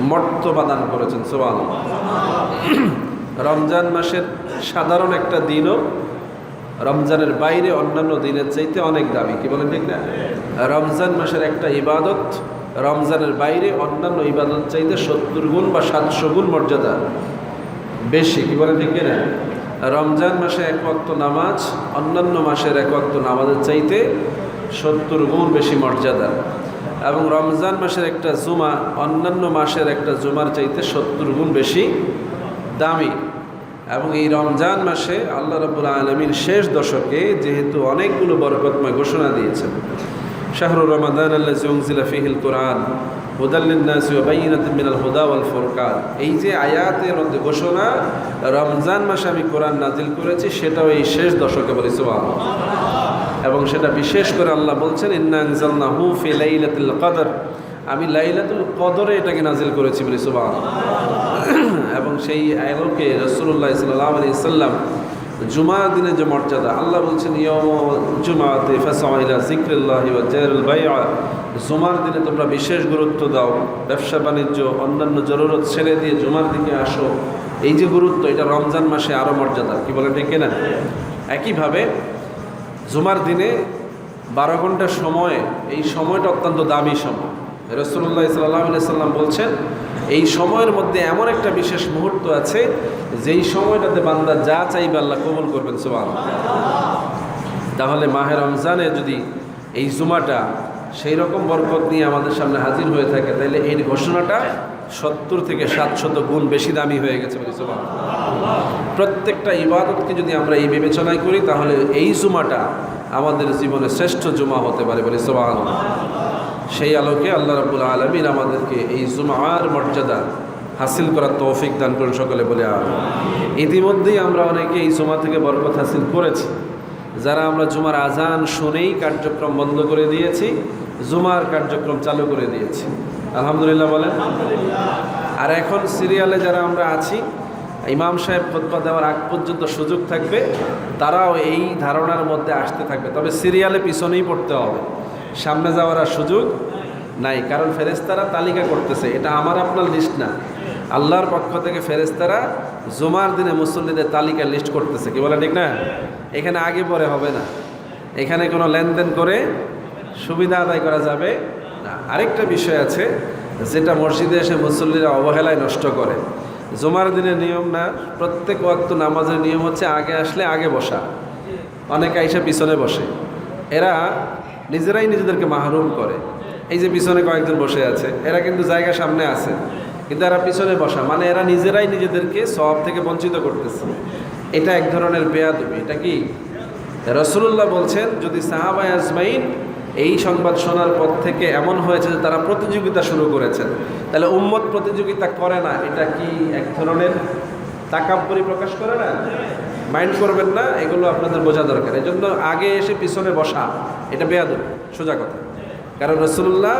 মর্তবা দান করেছেন। সুবহানাল্লাহ। রমজান মাসের সাধারণ একটা দিনও রমজানের বাইরে অন্যান্য দিনের চাইতে অনেক দামি। কি বলেন ঠিক না? রমজান মাসের একটা ইবাদত রমজানের বাইরে অন্যান্য ইবাদত চাইতে 70 গুণ বা 700 গুণ মর্যাদা বেশি। কি বলেন ঠিক না? রমজান মাসে এক ওয়াক্ত নামাজ অন্যান্য মাসের এক ওয়াক্ত নামাজের চাইতে 70 গুণ বেশি মর্যাদা, এবং রমজান মাসের একটা জুমা অন্যান্য মাসের একটা জুমার চাইতে 70 গুণ বেশি দামি। এবং এই রমজান মাসে আল্লাহ রাব্বুল আলামিন শেষ দশকে যেহেতু অনেকগুলো বরকতময় ঘোষণা দিয়েছেন, শাহরুর রমাদান আল্লাযী উনজিলা ফীহিল কুরআন হুদাল লিন-নাসি ওয়া বায়িনাতিন মিনাল হুদা ওয়াল ফুরকান, এই যে আয়াতের মধ্যে ঘোষণা রমজান মাসে আমি কোরআন নাজিল করেছি, সেটাও এই শেষ দশকে বলি সুবহানাল্লাহ। এবং সেটা বিশেষ করে আল্লাহ বলছেন ইন্না আনজালনাহু ফি লাইলাতুল কদর, আমি লাইলাতুল কদরে এটাকে নাজিল করেছি বলি সুবহানাল্লাহ। এবং সেই আলোকে রাসূলুল্লাহ সাল্লাল্লাহু আলাইহি ওয়াসাল্লাম জুমার দিনে যে মর্যাদা, আল্লাহ বলছেন ইয়াউমুল জুমআতি ফাসআউ ইলা যিকরিল্লাহি ওয়া যারুল বাই'a, জুমার দিনে তোমরা বিশেষ গুরুত্ব দাও, ব্যবসা বাণিজ্য অন্যান্য জরুরত ছেড়ে দিয়ে জুমার দিকে আসো। এই যে গুরুত্ব, এটা রমজান মাসে আরও মর্যাদা। কি বলেন ঠিক না? একইভাবে জুমার দিনে 12 ঘন্টা সময়, এই সময়টা অত্যন্ত দামি সময়। রাসূলুল্লাহ সাল্লাল্লাহু আলাইহি ওয়াসাল্লাম বলছেন এই সময়ের মধ্যে এমন একটা বিশেষ মুহূর্ত আছে যেই সময়টাতে বান্দা যা চাইবে আল্লাহ কবুল করবেন সুবহানাল্লাহ। তাহলে মাহে রমজানে যদি এই জুমাটা সেই রকম বরকত নিয়ে আমাদের সামনে হাজির হয়ে থাকে, তাহলে এই ঘোষণাটা 70 থেকে 700 গুণ বেশি দামি হয়ে গেছে বলি সুবহানাল্লাহ। প্রত্যেকটা ইবাদতকে যদি আমরা এই বিবেচনায় করি, তাহলে এই জুমাটা আমাদের জীবনে শ্রেষ্ঠ জুমা হতে পারে বলি সুবহানাল্লাহ। সেই আলোকে আল্লাহ রাব্বুল আলামিন আমাদেরকে এই জুমার মর্যাদা হাসিল করার তৌফিক দান করুন সকলে বলে আমিন। ইতিমধ্যেই আমরা অনেকে এই জুমা থেকে বরকত হাসিল করেছি। যারা আমরা জুমার আজান শুনেই কার্যক্রম বন্ধ করে দিয়েছি, জুমার কার্যক্রম চালু করে দিয়েছি, আলহামদুলিল্লাহ বলেন। আর এখন সিরিয়ালে যারা আমরা আছি, ইমাম সাহেব খুতবা দেওয়ার আগ পর্যন্ত সুযোগ থাকবে, তারাও এই ধারণার মধ্যে আসতে থাকবে। তবে সিরিয়ালে পিছনেই পড়তে হবে, সামনে যাওয়ার আর সুযোগ নাই। কারণ ফেরেশতারা তালিকা করতেছে, এটা আমার আপনার লিস্ট না, আল্লাহর পক্ষ থেকে ফেরেশতারা জুমার দিনে মুসল্লিদের তালিকা লিস্ট করতেছে। কি বলে ঠিক না? এখানে আগে পরে হবে না, এখানে কোনো লেনদেন করে সুবিধা আদায় করা যাবে না। আরেকটা বিষয় আছে যেটা মসজিদে এসে মুসল্লিরা অবহেলায় নষ্ট করে। জুমার দিনের নিয়ম না, প্রত্যেক ওয়াক্ত নামাজের নিয়ম হচ্ছে আগে আসলে আগে বসা, অনেকে আইসা পিছনে বসে। এরা নিজেরাই নিজেদেরকে মাহরুম করে। এই যে পিছনে কয়েকজন বসে আছে, এরা কিন্তু জায়গা সামনে আছে, কিন্তু এরা পিছনে বসা, মানে এরা নিজেরাই নিজেদেরকে সওয়াব থেকে বঞ্চিত করতেছে। এটা এক ধরনের বেয়াদবি। এটা কি? রাসূলুল্লাহ বলছেন যদি সাহাবায়ে আজমাইন এই সংবাদ শোনার পর থেকে এমন হয়েছে যে তারা প্রতিযোগিতা শুরু করেছেন, তাহলে উম্মত প্রতিযোগিতা করে না, এটা কি এক ধরনের তাকাব্বুরি প্রকাশ করে না? মাইন্ড করবেন না, এগুলো আপনাদের বোঝা দরকার। এই জন্য আগে এসে পিছনে বসা এটা বেয়াদবি, সোজা কথা। কারণ রাসূলুল্লাহ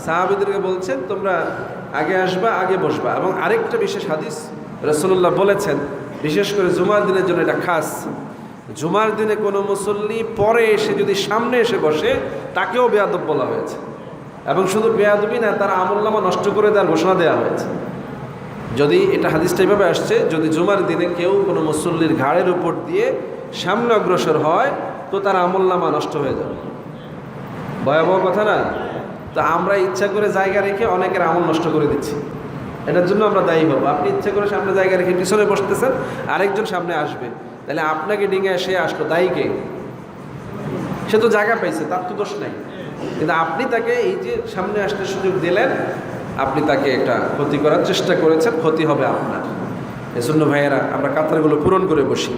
সাহাবীদেরকে বলছেন তোমরা আগে আসবা, আগে বসবা। এবং আরেকটা বিশেষ হাদিস রাসূলুল্লাহ বলেছেন, বিশেষ করে জুমার দিনের জন্য এটা খাস, জুমার দিনে কোনো মুসল্লি পরে এসে যদি সামনে এসে বসে, তাকেও বেয়াদব বলা হয়েছে। এবং শুধু বেয়াদবি না, তার আমলনামা নষ্ট করে দেওয়ার ঘোষণা দেওয়া হয়েছে। যদি এটা হাদিসটা এইভাবে আসছে, যদি জুমার দিনে কেউ কোনো মুসল্লির ঘাড়ের উপর দিয়ে সামনে অগ্রসর হয়, তো তার আমলনামা নষ্ট হয়ে যাবে। ভয়াবহ কথা না? তো আমরা ইচ্ছা করে জায়গা রেখে অনেকের আমল নষ্ট করে দিচ্ছি, এটার জন্য আমরা দায়ী হব। আপনি ইচ্ছা করে সামনে জায়গা রেখে পিছনে বসতেছেন, আরেকজন সামনে আসবে, তাহলে আপনাকে ডিঙে সে আসলো, দায়ী কে? সে তো জায়গা পাইছে, তার তো দোষ নাই। কিন্তু আপনি তাকে এই যে সামনে আসতে সুযোগ দিলেন, আপনি তাকে একটা ক্ষতি করার চেষ্টা করেছেন, ক্ষতি হবে আপনার। এজন্য ভাইয়েরা, আমরা কাতারগুলো পূরণ করে বসি।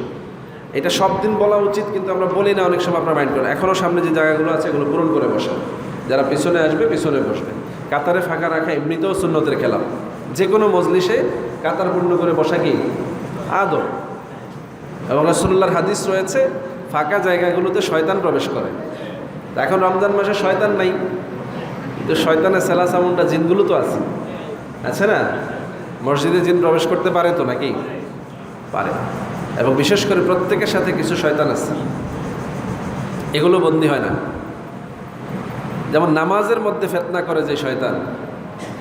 এটা সব দিন বলা উচিত, কিন্তু আমরা বলি না, অনেক সময় আপনার মাইন্ড করেন। এখনও সামনে যে জায়গাগুলো আছে এগুলো পূরণ করে বসেন। যারা পিছনে আসবে পিছনে বসবে। কাতারে ফাঁকা রাখা এমনিতেও সুন্নতের খেলাফ। যে কোনো মজলিসে কাতার পূর্ণ করে বসা কি আদব। এবং রাসূলুল্লাহর হাদিস রয়েছে, ফাঁকা জায়গাগুলোতে শয়তান প্রবেশ করে। এখন রমজান মাসে শয়তান নাই, কিন্তু শয়তানের সেলা সামুনটা জিনগুলো তো আছে না? মসজিদে জিন প্রবেশ করতে পারে তো নাকি? পারে। এবং বিশেষ করে প্রত্যেকের সাথে কিছু শয়তান আছে, এগুলো বন্দী হয় না। যেমন নামাজের মধ্যে ফিতনা করে যে শয়তান,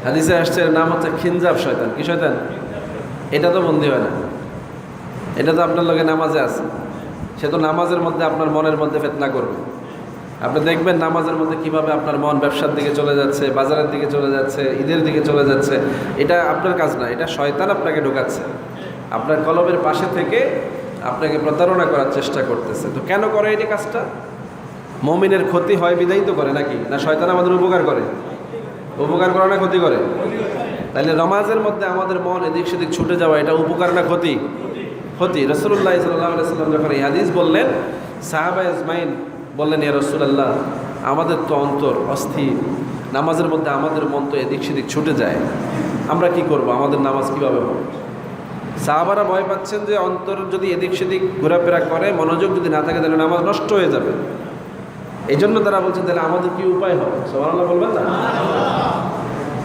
হাদিসে আসছে এর নাম হচ্ছে খিনজাব শয়তান। কি শয়তান? এটা তো বন্দী হয় না, এটা তো আপনার লগে নামাজে আছে। সে তো নামাজের মধ্যে আপনার মনের মধ্যে ফিতনা করবে। আপনি দেখবেন নামাজের মধ্যে কিভাবে আপনার মন ব্যবসার দিকে চলে যাচ্ছে, বাজারের দিকে চলে যাচ্ছে, ঈদের দিকে চলে যাচ্ছে। এটা আপনার কাজ না, এটা শয়তান আপনাকে ঢোকাচ্ছে। আপনার কলবের পাশে থেকে আপনাকে প্রতারণা করার চেষ্টা করতেছে। তো কেন করে এই কাজটা? মুমিনের ক্ষতি হয় বিদায়ী তো করে নাকি? না শয়তান আমাদের উপকার করে? উপকার করে না ক্ষতি করে? তাহলে নামাজের মধ্যে আমাদের মন এদিক সেদিক ছুটে যাওয়া, এটা উপকার না ক্ষতি? ক্ষতি। রাসূলুল্লাহ সাল্লাল্লাহু আলাইহি ওয়াসাল্লাম যখন এই হাদিস বললেন, সাহাবা আজমাইন বললেন, ইয়া রাসূলুল্লাহ, আমাদের তো অন্তর অস্থির, নামাজের মধ্যে আমাদের মন তো এদিক সেদিক ছুটে যায়, আমরা কি করব? আমাদের নামাজ কিভাবে হবে? সাহাবারা ভয় পাচ্ছেন যে অন্তর যদি এদিক সেদিক ঘোরাফেরা করে, মনোযোগ যদি না থাকে, তাহলে নামাজ নষ্ট হয়ে যাবে। এই জন্য তারা বলছেন তাহলে আমাদের কি উপায় হবে? সুবহানাল্লাহ বলবেন না?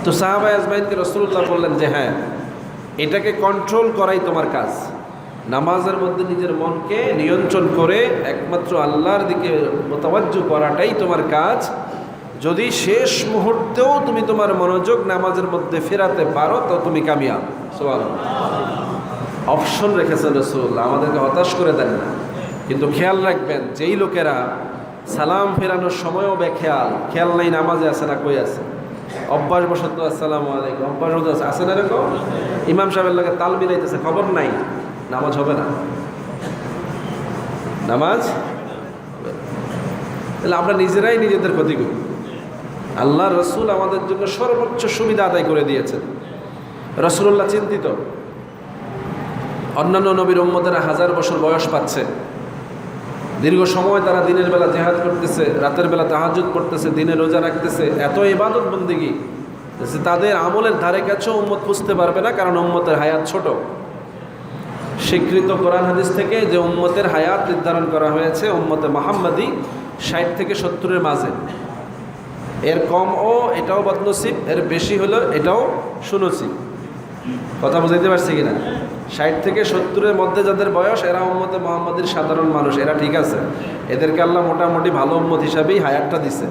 তো সাহাবা আজমাইনকে রাসূলুল্লাহ বললেন যে হ্যাঁ, এটাকে কন্ট্রোল করাই তোমার কাজ। নামাজের মধ্যে নিজের মনকে নিয়ন্ত্রণ করে একমাত্র আল্লাহর দিকে মোতাওয়াজ্জু করাটাই তোমার কাজ। যদি শেষ মুহূর্তেও তুমি তোমার মনোযোগ নামাজের মধ্যে ফেরাতে পারো তো তুমি কামিয়াব। সুবহানাল্লাহ। অপশন রেখেছেন রাসূলুল্লাহ, আমাদেরকে হতাশ করে দেন না। কিন্তু খেয়াল রাখবেন, যেই লোকেরা সালাম ফেরানোর সময়ও খেয়াল নাই নামাজে আছে না কই আছে, অভ্যাসবশত আসসালামু আলাইকুম, অভ্যাসবশত আছে না এরকম, ইমাম সাহেবের লাগে তাল মিলাইতেছে, খবর নাই, নামাজ হবে না। নামাজ তাহলে আমরা নিজেরাই নিজেদের ক্ষতি করি। আল্লাহ রসুল আমাদের জন্য সর্বোচ্চ সুবিধা আদায় করে দিয়েছেন। রাসূলুল্লাহ চিন্তিত, অন্যান্য নবীর উম্মতেরা 1000 বছর বয়স পাচ্ছে, দীর্ঘ সময় তারা দিনের বেলা জিহাদ করতেছে, রাতের বেলা তাহাজ্জুদ করতেছে, দিনে রোজা রাখতেছে, এত ইবাদত বন্দেগী, তাদের আমলের ধারে কাছেও উম্মত বুঝতে পারবে না, কারণ উম্মতের হায়াত ছোট। স্বীকৃত কোরআন হাদিস থেকে যে উম্মতের হায়াত নির্ধারণ করা হয়েছে, উম্মতে মুহাম্মাদি 60 থেকে 70-এর মাঝে। এর কম ও এটাও বদনসিব, এর বেশি হলো এটাও সুনসিব। কথা বুঝাইতে পারছি কিনা? 60 থেকে 70-এর মধ্যে যাদের বয়স, এরা উম্মতে মুহাম্মাদির সাধারণ মানুষ, এরা ঠিক আছে, এদেরকে আল্লাহ মোটামুটি ভালো উম্মত হিসাবেই হায়াতটা দিছে।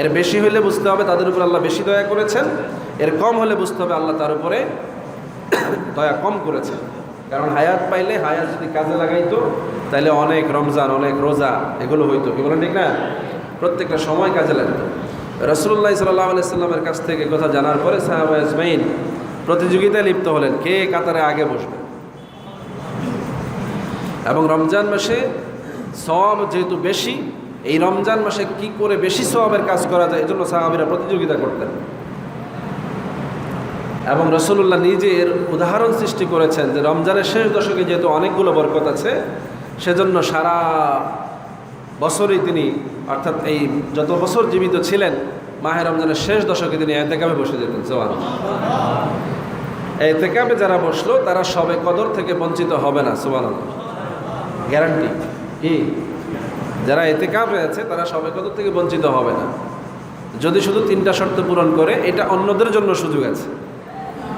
এর বেশি হলে বুঝতে হবে তাদের উপর আল্লাহ বেশি দয়া করেছেন, এর কম হলে বুঝতে হবে আল্লাহ তার উপরে দয়া কম করেছেন। কারণ হায়াত পাইলে, হায়াত যদি কাজে লাগাইতো তাহলে অনেক রমজান, অনেক রোজা এগুলো হইতো। কি বলেন ঠিক না? প্রত্যেকটা সময় কাজে লাগতো। রাসূলুল্লাহ সাল্লাল্লাহু আলাইহি সাল্লামের কাছ থেকে কথা জানার পরে সাহাবা আজমাইন প্রতিযোগিতায় লিপ্ত হলেন, কে কাতারে আগে বসবে। এবং রমজান মাসে সওয়াব যেহেতু বেশি, এই রমজান মাসে কি করে বেশি সওয়াবের কাজ করা যায়, এজন্য সাহাবীরা প্রতিযোগিতা করতেন। এবং রাসূলুল্লাহ নিজের উদাহরণ সৃষ্টি করেছেন যে রমজানের শেষ দশকে যেহেতু অনেকগুলো বরকত আছে, সেজন্য সারা বছরই তিনি, অর্থাৎ এই যত বছর জীবিত ছিলেন, মাহে রমজানের শেষ দশকে তিনি ইতিকাফে বসে যেতেন। সুবহানাল্লাহ। ইতিকাফে যারা বসলো তারা সবে কদর থেকে বঞ্চিত হবে না। সুবহানাল্লাহ, গ্যারান্টি। কি? যারা ইতিকাফে আছে তারা সবে কদর থেকে বঞ্চিত হবে না, যদি শুধু 3টা শর্ত পূরণ করে। এটা অন্যদের জন্য সুযোগ আছে।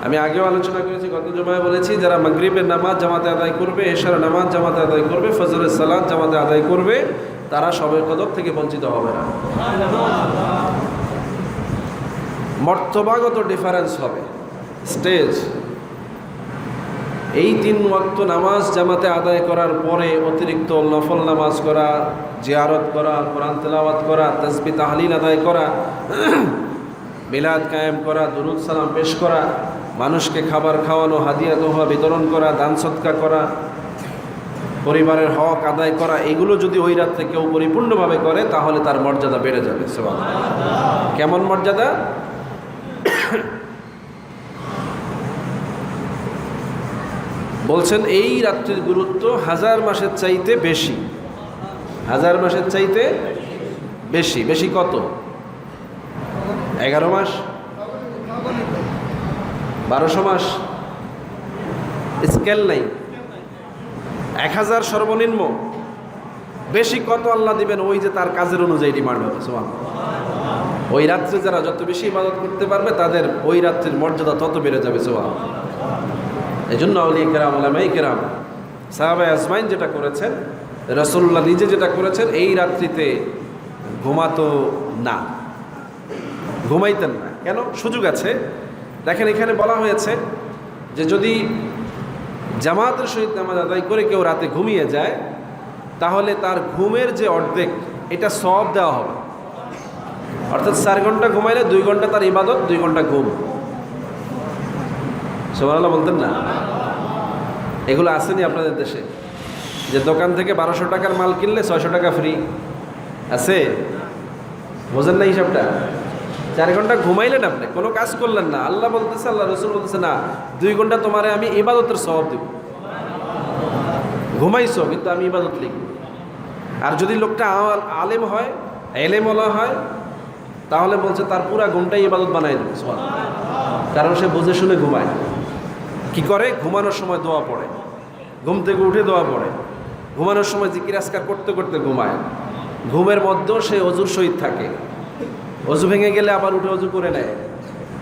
আমি আগেও আলোচনা করেছি, গত জুমায় বলেছি, যারা মাগরিবের নামাজ জামাতে আদায় করবে, এশার নামাজ জামাতে আদায় করবে, ফজরের সালাত জামাতে আদায় করবে, তারা সবে কদর থেকে বঞ্চিত হবে না। মর্তবাগত ডিফারেন্স হবে, স্টেজ। এই 3 ওয়াক্ত নামাজ জামাতে আদায় করার পরে অতিরিক্ত নফল নামাজ করা, জিয়ারত করা, কোরআন তেলাওয়াত করা, তাসবিহ তাহলিল আদায় করা, মিলাদ কায়েম করা, দুরুদ সালাম পেশ করা, মানুষকে খাবার খাওয়ানো, হাদিয়া দোহা বিতরণ করা, দান সদকা করা, পরিবারের হক আদায় করা, এগুলো যদি ওই রাত্রে কেউ পরিপূর্ণভাবে করে তাহলে তার মর্যাদা বেড়ে যাবে। সুবহানাল্লাহ। কেমন মর্যাদা? বলছেন এই রাত্রির গুরুত্ব 1000 মাসের চাইতে বেশি। 1000 মাসের চাইতে বেশি। বেশি কত? 11 মাস, 1200 মাস, স্কেল নাই। 1000 সর্বনিম্ন। বেশি কত আল্লাহ দিবেন? ওই যে তার কাজের অনুযায়ী ডিমান্ড হবে। সুবহানাল্লাহ। ওই রাত্রে যারা যত বেশি ইবাদত করতে পারবে তাদের ওই রাত্রির মর্যাদা তত বেড়ে যাবে। সুবহানাল্লাহ। এই জন্য আউলিয়া কেরাম, উলামায়ে কেরাম, সাহাবা আজমাইন যেটা করেছেন, রাসূলুল্লাহ নিজে যেটা করেছেন, এই রাত্রিতে ঘুমাতো না, ঘুমাইতেন না। কেন? সুযোগ আছে। দেখেন এখানে বলা হয়েছে যে যদি জামাতের সহিত নামাজ আদায় করে কেউ রাতে ঘুমিয়ে যায় তাহলে তার ঘুমের যে অর্ধেক এটা সওয়াব দেওয়া হবে। অর্থাৎ 4 ঘন্টা ঘুমাইলে 2 ঘন্টা তার ইবাদত, 2 ঘন্টা ঘুম। সুবহানাল্লাহ বলতেন না? এগুলো আসেনি আপনাদের দেশে যে দোকান থেকে 1200 টাকার মাল কিনলে 600 টাকা ফ্রি আছে? বোঝেন না হিসাবটা? 4 ঘন্টা ঘুমাইলেন, আপনি কোনো কাজ করলেন না, আল্লাহ বলতেছে, আল্লাহ রসুল বলতেছে না 2 ঘন্টা তোমারে আমি ইবাদতের সওয়াব দেব। ঘুমাইছো কিন্তু আমি ইবাদত লিখব। আর যদি লোকটা আলেম হয়, এলেমওয়ালা হয়, তাহলে বলছে তার পুরা ঘুমটাই ইবাদত বানাই দেবে। কারণ সে বুঝে শুনে ঘুমায়। কি করে? ঘুমানোর সময় দোয়া পড়ে, ঘুম থেকে উঠে দোয়া পড়ে, ঘুমানোর সময় জিকির আজকার করতে করতে ঘুমায়, ঘুমের মধ্যেও সে অজুর সহিত থাকে, অজু ভেঙে গেলে আবার উঠে অজু করে নেয়,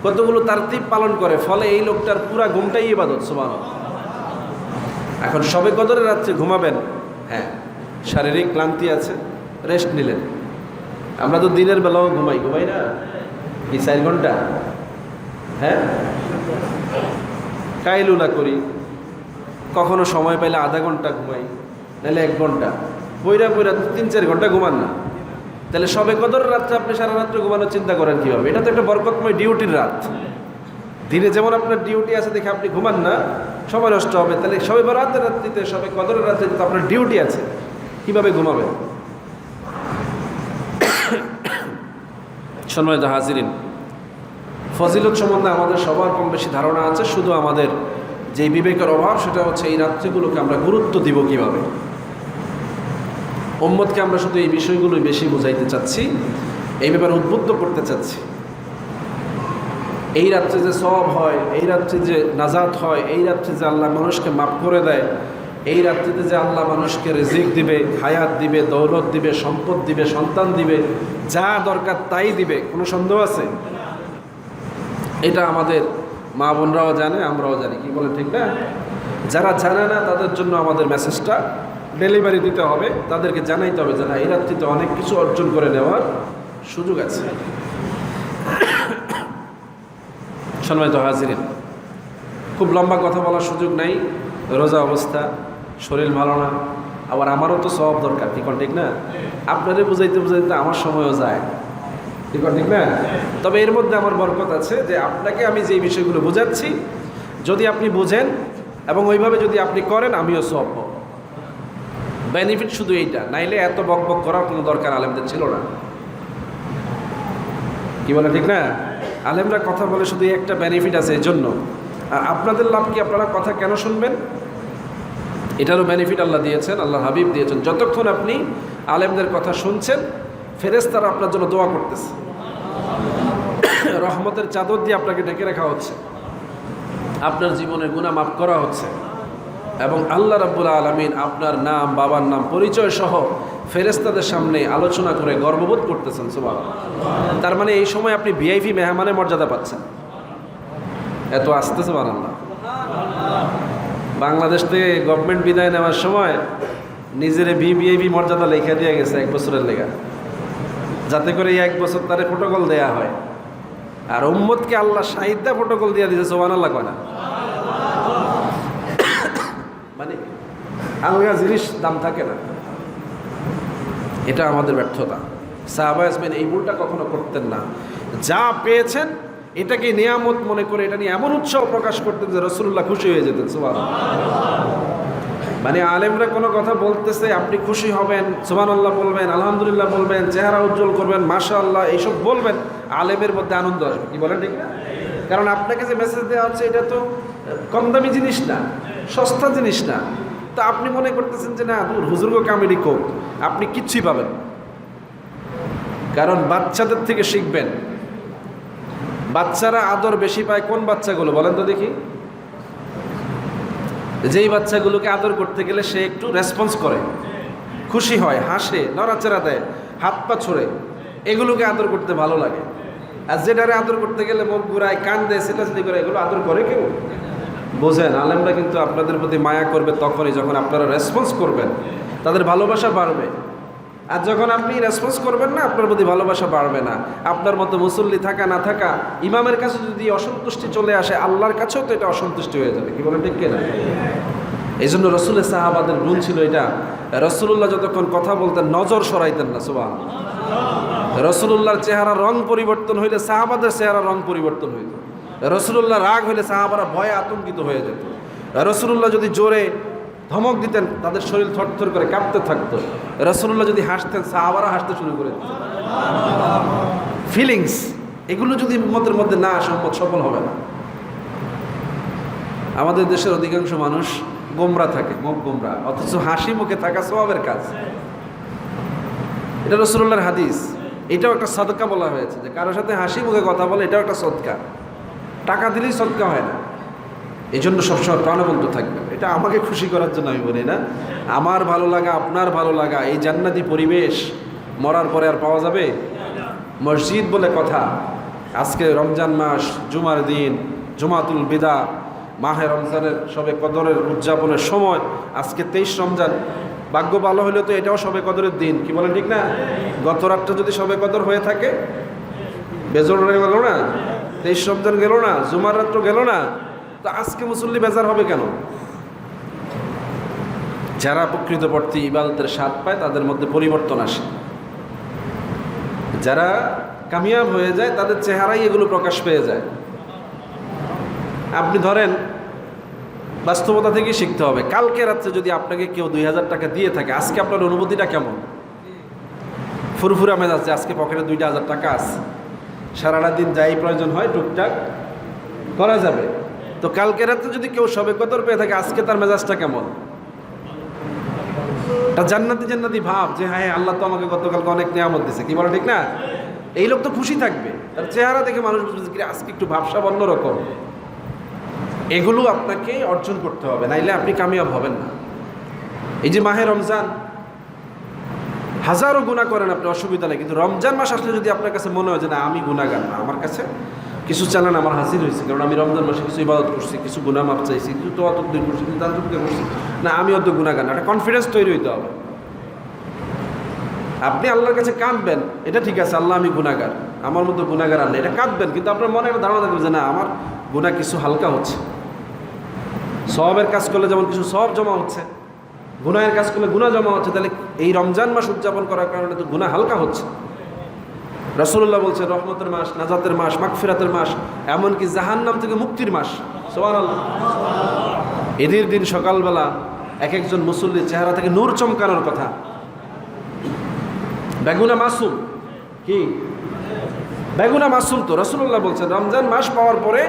কতগুলো তারতিব পালন করে, ফলে এই লোকটার পুরা ঘুমটাই ইবাদত। সুবহানাল্লাহ। এখন সবে কদরের রাত্রে ঘুমাবেন, হ্যাঁ শারীরিক ক্লান্তি আছে, রেস্ট নিলেন। আমরা তো দিনের বেলাও ঘুমাই না, কি 4 ঘন্টা? হ্যাঁ, কাইলুলা করি, কখনো সময় পাইলে আধা ঘন্টা ঘুমাই, নাহলে 1 ঘন্টা, পইরা 3-4 ঘন্টা ঘুমান না। তাহলে সবে কদর রাত্রে আপনি সারা রাত্রে ঘুমানোর চিন্তা করেন কীভাবে? এটা তো একটা বরকতময় ডিউটির রাত। দিনে যেমন আপনার ডিউটি আছে দেখে আপনি ঘুমান না, সময় নষ্ট হবে। তাহলে সবে বরাতের রাত্রিতে, সবে কদরের রাত্রে তো আপনার ডিউটি আছে, কীভাবে ঘুমাবেন? সম্মানিত হাজিরিন, ফজিলত সম্বন্ধে আমাদের সবার কম বেশি ধারণা আছে, শুধু আমাদের যে বিবেকের অভাব সেটা হচ্ছে এই রাত্রিগুলোকে আমরা গুরুত্ব দিব কীভাবে। উম্মতকে আমরা শুধু এই বিষয়গুলোই বেশি বুঝাইতে চাচ্ছি, এই ব্যাপারে উদ্বুদ্ধ করতে চাচ্ছি। এই রাত্রে যে সওয়াব হয়, এই রাত্রে যে নাজাত হয়, এই রাত্রে যে আল্লাহ মানুষকে মাফ করে দেয়, এই রাত্রিতে যে আল্লাহ মানুষকে রিজিক দিবে, হায়াত দিবে, দৌলত দিবে, সম্পদ দিবে, সন্তান দিবে, যা দরকার তাই দিবে, কোনো সন্দেহ আছে? এটা আমাদের মা বোনরাও জানে, আমরাও জানি। কি বলেন, ঠিক না? যারা জানে না তাদের জন্য আমাদের মেসেজটা ডেলিভারি দিতে হবে, তাদেরকে জানাইতে হবে যে না, এই রাত্রিতে অনেক কিছু অর্জন করে নেওয়ার সুযোগ আছে। সম্মানিত হাজিরিন, খুব লম্বা কথা বলার সুযোগ নাই, রোজা অবস্থা, শরীর ভালো না, আবার আমারও তো সওয়াব দরকার। ঠিক ঠিক না? আপনাদের বুঝাইতে বুঝাইতে আমার সময়ও যায়। ঠিক ঠিক না? তবে এর মধ্যে আমার বরকত আছে যে আপনাকে আমি যে বিষয়গুলো বোঝাচ্ছি, যদি আপনি বোঝেন এবং ওইভাবে যদি আপনি করেন, আমিও সওয়াব পাবো। বেনিফিট শুধু এইটা, নাইলে এত বক বক করার কোনো দরকার আলেমদের ছিল না। কি বলে, ঠিক না? আলেমরা কথা বলে শুধু একটা বেনিফিট আছে, এই জন্য। আর আপনাদের লাভ কি? আপনারা কথা কেন শুনবেন? এটারও বেনিফিট আল্লাহ দিয়েছেন, আল্লাহ হাবিব দিয়েছেন। যতক্ষণ আপনি আলেমদের কথা শুনছেন, ফেরেশতারা আপনার জন্য দোয়া করতেছে, রহমতের চাদর দিয়ে আপনাকে ঢেকে রাখা হচ্ছে, আপনার জীবনের গুনাহ মাফ করা হচ্ছে, এবং আল্লাহ রাব্বুল আলামিন আপনার নাম, বাবার নাম, পরিচয় সহ ফেরেশতাদের সামনে আলোচনা করে গর্ববোধ করতেছেন। সুবহানাল্লাহ। তার মানে এই সময় আপনি ভিআইপি মেহমানের মর্যাদা পাচ্ছেন। এত আসতে সুবহানাল্লাহ। বাংলাদেশ থেকে গভর্নমেন্ট বিদায় নেওয়ার সময় নিজের ভিআইপি মর্যাদা লেখা দিয়ে গেছে 1 বছরের লেখা, যাতে করে এই 1 বছর তারে প্রোটোকল দেয়া হয়। আর উম্মতকে আল্লাহ শাহিদা প্রোটোকল দিয়ে দিয়েছে। সুবহানাল্লাহ কয় না? মানে আলগা জিনিস দাম থাকে না, এটা আমাদের ব্যর্থতা। সাহাবা ইসলাম এই ভুলটা কখনো করতেন না। যা পেয়েছেন এটাকে নিয়ামত মনে করে এটা নিয়ে এমন উৎসাহ প্রকাশ করতেন যে রাসূলুল্লাহ খুশি হয়ে যেতেন। সুবহানাল্লাহ। মানে আলেমরা কোনো কথা বলতেছে, আপনি খুশি হবেন, সুবহানাল্লাহ বলবেন, আলহামদুলিল্লাহ বলবেন, চেহারা উজ্জ্বল করবেন, মাশাআল্লাহ এইসব বলবেন, আলেমের মধ্যে আনন্দ আসবে। কি বলেন, ঠিক না? কারণ আপনাকে যে মেসেজ দেওয়া হচ্ছে এটা তো কম দামি জিনিস না, সস্তা জিনিস না। তো আপনি মনে করতেছেন যে না, হুজুর্গ কামেডি কোক, আপনি কিচ্ছুই পাবেন। কারণ বাচ্চাদের থেকে শিখবেন। বাচ্চারা আদর বেশি পায় কোন বাচ্চাগুলো বলেন তো দেখি? যেই বাচ্চাগুলোকে আদর করতে গেলে সে একটু রেসপন্স করে, খুশি হয়, হাসে, নড়াচড়া দেয়, হাত পা ছোড়ে, এগুলোকে আদর করতে ভালো লাগে। আর যেটারে আদর করতে গেলে মুখ ঘুরায়, কান দেয়, সেটাসেটি করে, এগুলো আদর করে কেউ? বোঝেন, আলেমরা কিন্তু আপনাদের প্রতি মায়া করবে তখনই যখন আপনারা রেসপন্স করবেন, তাদের ভালোবাসা বাড়বে। আর যখন আপনি রেসপন্স করবেন না, আপনার প্রতি ভালোবাসা বাড়বে না। আপনার মতো মুসল্লি থাকা না থাকা, ইমামের কাছে যদি অসন্তুষ্টি চলে আসে, আল্লাহর কাছেও তো এটা অসন্তুষ্টি হয়ে যাবে। কি বলেন ঠিক কিনা? এই জন্য রসুলের সাহাবাদের গুণ ছিল এটা, রসুল্লাহ যতক্ষণ কথা বলতেন নজর সরাইতেন না। সুবহানাল্লাহ। রসুল্লাহর চেহারা রং পরিবর্তন হইলে সাহাবাদের চেহারা রং পরিবর্তন হইত। রসুল্লাহ রাগ হইলে সাহাবারা ভয়ে আতঙ্কিত হয়ে যেত। রসুল্লাহ যদি জোরে ধমক দিতেন, তাদের শরীর থরথর করে কাঁপতে থাকতো। রসুল্লাহ যদি হাসতেন, সাহাবারা হাসতে শুরু করে দিত। ফিলিংস এগুলো যদি উম্মতের মধ্যে না আসে, উম্মত সফল হবে না। আমাদের দেশের অধিকাংশ মানুষ গোমরা থাকে, মুখ গোমরা, অথচ হাসি মুখে থাকা সওয়াবের কাজ। এটা রাসূলুল্লাহর হাদিস। এটাও একটা সদকা বলা হয়েছে, যে কারোর সাথে হাসি মুখে কথা বলে এটাও একটা সদকা। টাকা দিলেই সদকা হয় না। এই জন্য সবসময় প্রাণবন্ত থাকবেন। এটা আমাকে খুশি করার জন্য আমি বলি না, আমার ভালো লাগা, আপনার ভালো লাগা। এই জান্নাতি পরিবেশ মরার পরে আর পাওয়া যাবে? মসজিদ বলে কথা। আজকে রমজান মাস, জুমার দিন, জুমাতুল বিদা, মাহে রমজানের শবে কদরের উদযাপনের সময়। আজকে 23 রমজান। ভাগ্য ভালো হলে তো এটাও শবে কদরের দিন। কি বলেন ঠিক না? গত রাতটা যদি শবে কদর হয়ে থাকে, বেজর গেল না, 23 রমজান গেল না, জুমার রাত্র গেল না, তো আজকে মুসল্লি বেজার হবে কেন? যারা প্রকৃতপক্ষে ইবাদতের স্বাদ পায়, তাদের মধ্যে পরিবর্তন আসে। যারা কামিয়াব হয়ে যায়, তাদের চেহারাই এগুলো প্রকাশ পেয়ে যায়। আপনি ধরেন, বাস্তবতা থেকেই শিখতে হবে। কালকে রাত্রে যদি আপনাকে কেউ 2000 টাকা দিয়ে থাকে, আজকে আপনার অনুভূতিটা কেমন? ফুরফুরা মেজাজ, আজকে পকেটে 2000 টাকা আছে, সারাটা দিন যাই প্রয়োজন হয় টুকটাক করা যাবে। তো কালকে রাত্রে যদি কেউ শবে কদর পেয়ে থাকে, আজকে তার মেজাজটা কেমন? তা জান্নাতি জান্নাতি ভাব, যে হ্যাঁ আল্লাহ তো আমাকে গতকালকে অনেক নিয়ামত দিয়েছে। কি বলে ঠিক না? এই লোক তো খুশি থাকবে, তার চেহারা দেখে মানুষ বুঝবে যে আজকে একটু ভাবসাব অন্যরকম। এগুলো আপনাকে অর্জন করতে হবে, নাইলে আপনি কামিয়াব হবেন না। এই যে মাহে রমজান, হাজারো গুনাহ করেন আপনি, অসুবিধা নেই, কিন্তু রমজান মাস আসলে যদি আপনার কাছে মনে হয় যে না আমি গুনাহগার না, আমার কাছে কিছু চালান আমার হাসিল হয়েছে, কারণ আমি রমজান মাসে কিছু ইবাদত করছি, কিছু গুনাহ মাপ চাইছি, কিছু তো অতদিন করছি, কিছু দান করছি, না আমি অত গুনাহগার না, একটা কনফিডেন্স তৈরি হইতে হবে। আপনি আল্লাহর কাছে কাঁদবেন, এটা ঠিক আছে, আল্লাহ আমি গুনাহগার, আমার মতো গুনাহগার আল্লাহ, এটা কাঁদবেন, কিন্তু আপনার মনে একটা ধারণা থাকবে যে না আমার গুনাহ কিছু হালকা হচ্ছে। সওয়াবের কাজ করলে যেমন কিছু সওয়াব জমা হচ্ছে, গুনাহের কাজ করলে গুনাহ জমা হচ্ছে, তাহলে এই রমজান মাস উদযাপন করার কারণে তো গুনাহ হালকা হচ্ছে। রাসূলুল্লাহ বলছেন রহমতের মাস, নাজাতের মাস, মাগফিরাতের মাস, এমনকি জাহান্নাম থেকে মুক্তির মাস। সুবহানাল্লাহ। ঈদের দিন সকালবেলা এক একজন মুসল্লির চেহারা থেকে নূর চমকানোর কথা। বেগুনা মাসুম, কি বেগুনা মাসুম? তো রাসূলুল্লাহ বলছেন রমজান মাস পাওয়ার পরে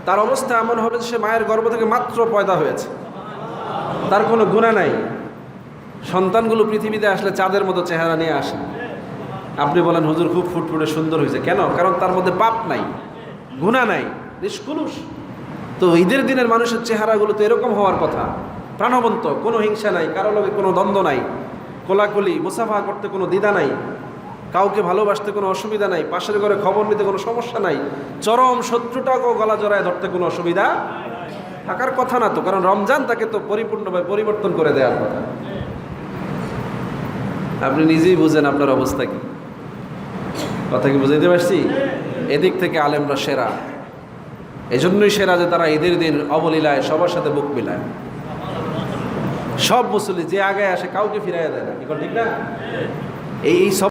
তার অবস্থা এমন হবে যে সে মায়ের গর্ভ থেকে মাত্র পয়দা হয়েছে, তার কোনো গুনাহ নাই। সন্তানগুলো পৃথিবীতে আসলে চাঁদের মতো চেহারা নিয়ে আসে। আপনি বলেন হুজুর খুব ফুটফুটে সুন্দর হয়েছে, কেন? কারণ তার মধ্যে পাপ নাই, গুনাহ নাই, নিষ্কলুষ। তো ঈদের দিনের মানুষের চেহারাগুলো তো এরকম হওয়ার কথা, প্রাণবন্ত, কোনো হিংসা নাই, কারো লগে কোনো দ্বন্দ্ব নাই, কোলাকুলি মুসাফা করতে কোনো দ্বিধা নাই, কাউকে ভালোবাসতে কোনো অসুবিধা নাই, পাশের ঘরে খবর নিতে কোনো সমস্যা নাই, চরম শত্রুটাকেও গলা জড়ায় ধরতে কোনো অসুবিধা থাকার কথা না। তো কারণ রমজান তাকে তো পরিপূর্ণভাবে পরিবর্তন করে দেওয়ার কথা। আপনি নিজেই বুঝেন আপনার অবস্থা কি। কথা কি বুঝাইতে পারছি? এদিক থেকে আলেমরা সেরা, এজন্যই সেরা যে তারা ঈদের দিন অবলীলায় সবার সাথে বুক মিলায়। সব মুসল্লি যে আগে আসে কাউকে ফিরাইয়া দেয় না। কি ঠিক না? এই সব